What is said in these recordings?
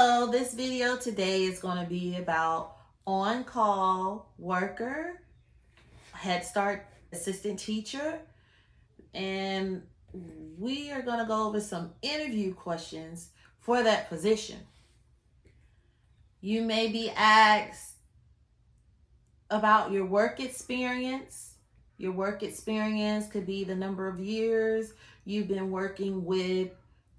Hello, this video today is going to be about on-call worker, Head Start assistant teacher, and we are going to go over some interview questions for that position. You may be asked about your work experience. Your work experience could be the number of years you've been working with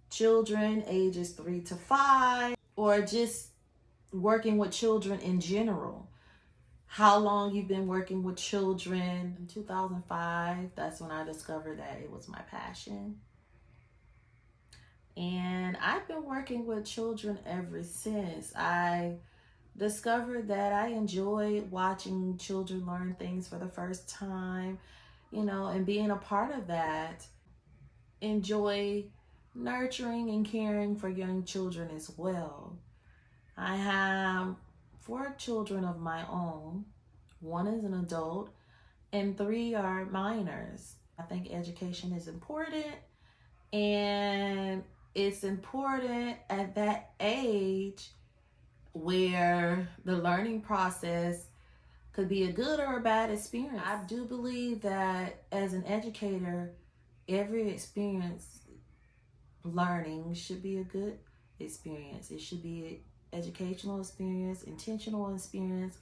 children ages 3 to 5, or just working with children in general. How long you've been working with children. In 2005, that's when I discovered that it was my passion. And I've been working with children ever since. I discovered that I enjoy watching children learn things for the first time, and being a part of that. Enjoy nurturing and caring for young children as well. I have 4 children of my own. 1 is an adult and 3 are minors. I think education is important, and it's important at that age where the learning process could be a good or a bad experience. I do believe that as an educator, every experience learning should be a good experience. It should be an educational experience, intentional experience,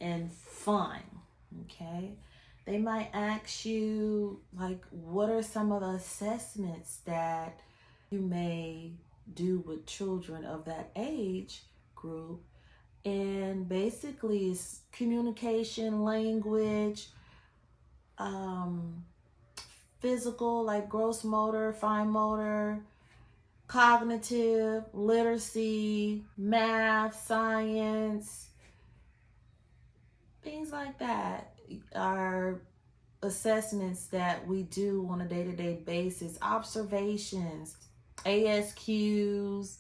and fun. Okay, they might ask you, like, what are some of the assessments that you may do with children of that age group? And basically it's communication, language, physical, like gross motor, fine motor, cognitive, literacy, math, science, things like that are assessments that we do on a day-to-day basis. Observations, ASQs.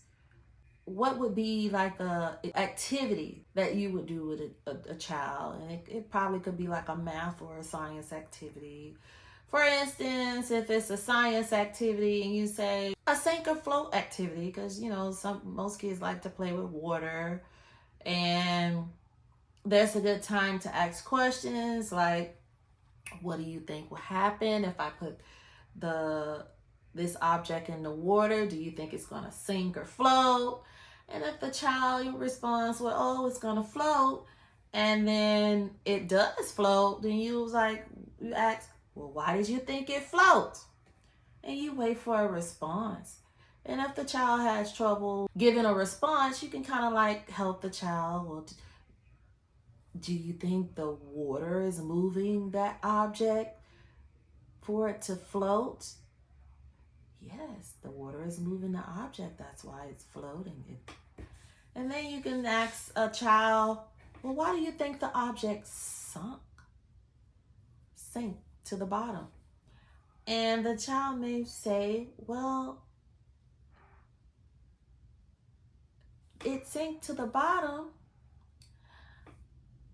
What would be like a activity that you would do with a child? And it probably could be like a math or a science activity. For instance, if it's a science activity and you say a sink or float activity, because most kids like to play with water, and there's a good time to ask questions like, what do you think will happen if I put this object in the water? Do you think it's going to sink or float? And if the child responds, well, oh, it's going to float, and then it does float, then you ask, well, why did you think it floats? And you wait for a response. And if the child has trouble giving a response, you can kind of like help the child. Well, do you think the water is moving that object for it to float? Yes, the water is moving the object. That's why it's floating. And then you can ask a child, well, why do you think the object sink to the bottom? And the child may say, well, it sank to the bottom.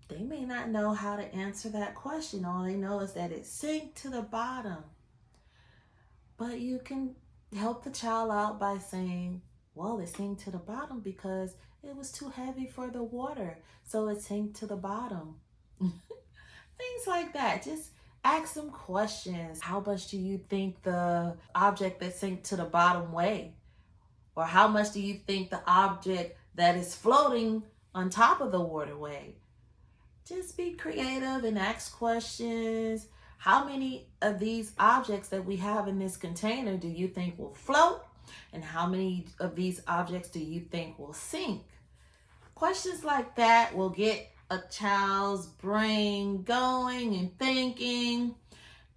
They may not know how to answer that question. All they know is that it sank to the bottom. But you can help the child out by saying, well, it sank to the bottom because it was too heavy for the water, so it sank to the bottom. Things like that. Just ask them questions. How much do you think the object that sank to the bottom weigh? Or how much do you think the object that is floating on top of the water weigh? Just be creative and ask questions. How many of these objects that we have in this container do you think will float? And how many of these objects do you think will sink? Questions like that will get a child's brain going and thinking,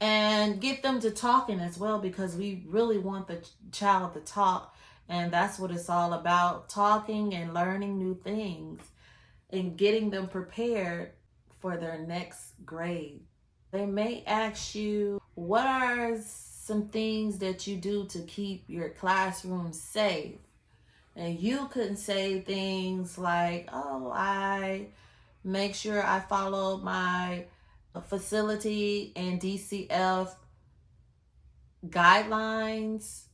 and get them to talking as well, because we really want the child to talk. And that's what it's all about, talking and learning new things and getting them prepared for their next grade. They may ask you, what are some things that you do to keep your classroom safe? And you can say things like, oh, I make sure I follow my facility and DCF guidelines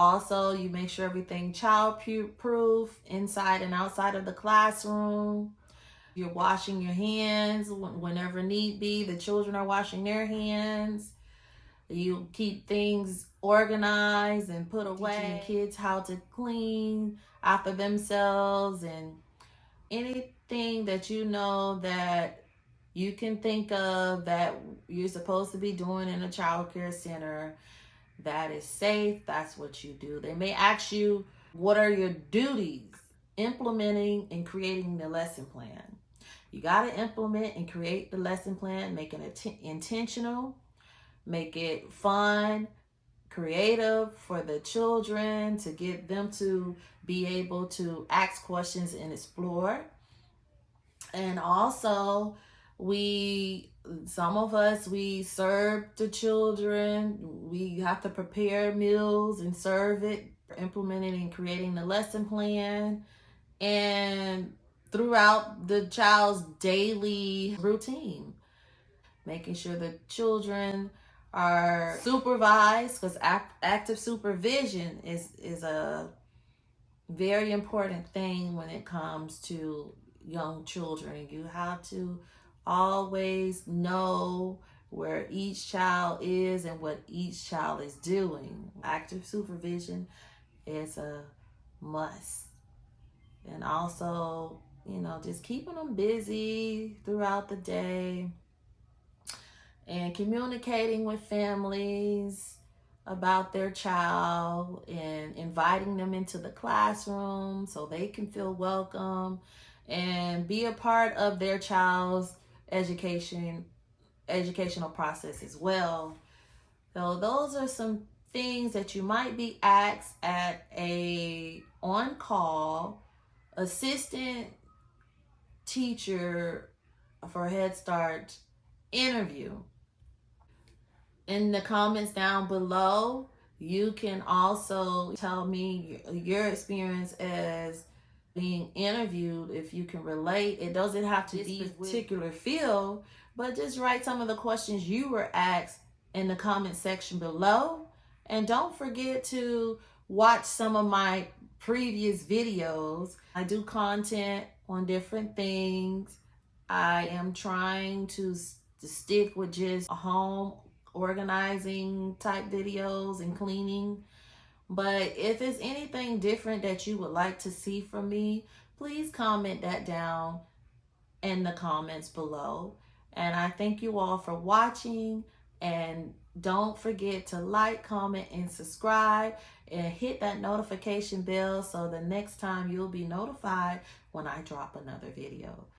Also, you make sure everything child-proof inside and outside of the classroom. You're washing your hands whenever need be. The children are washing their hands. You keep things organized and put away. Teaching kids how to clean after themselves, and anything that you know that you can think of that you're supposed to be doing in a child care center that is safe, that's what you do. They may ask you, what are your duties? Implementing and creating the lesson plan. You got to implement and create the lesson plan, make it intentional, make it fun, creative for the children, to get them to be able to ask questions and explore. And also, some of us, we serve the children. We have to prepare meals and serve it, implementing and creating the lesson plan, and throughout the child's daily routine, making sure the children are supervised, because active supervision is a very important thing when it comes to young children. You have to always know where each child is and what each child is doing. Active supervision is a must. And also, just keeping them busy throughout the day and communicating with families about their child and inviting them into the classroom so they can feel welcome and be a part of their child's educational process as well. So those are some things that you might be asked at a on-call assistant teacher for Head Start interview. In the comments down below, you can also tell me your experience as being interviewed, if you can relate. It doesn't have to be a particular field, but just write some of the questions you were asked in the comment section below. And don't forget to watch some of my previous videos. I do content on different things. I am trying to stick with just home organizing type videos and cleaning. But if it's anything different that you would like to see from me, please comment that down in the comments below. And I thank you all for watching. And don't forget to like, comment, and subscribe, and hit that notification bell so the next time you'll be notified when I drop another video.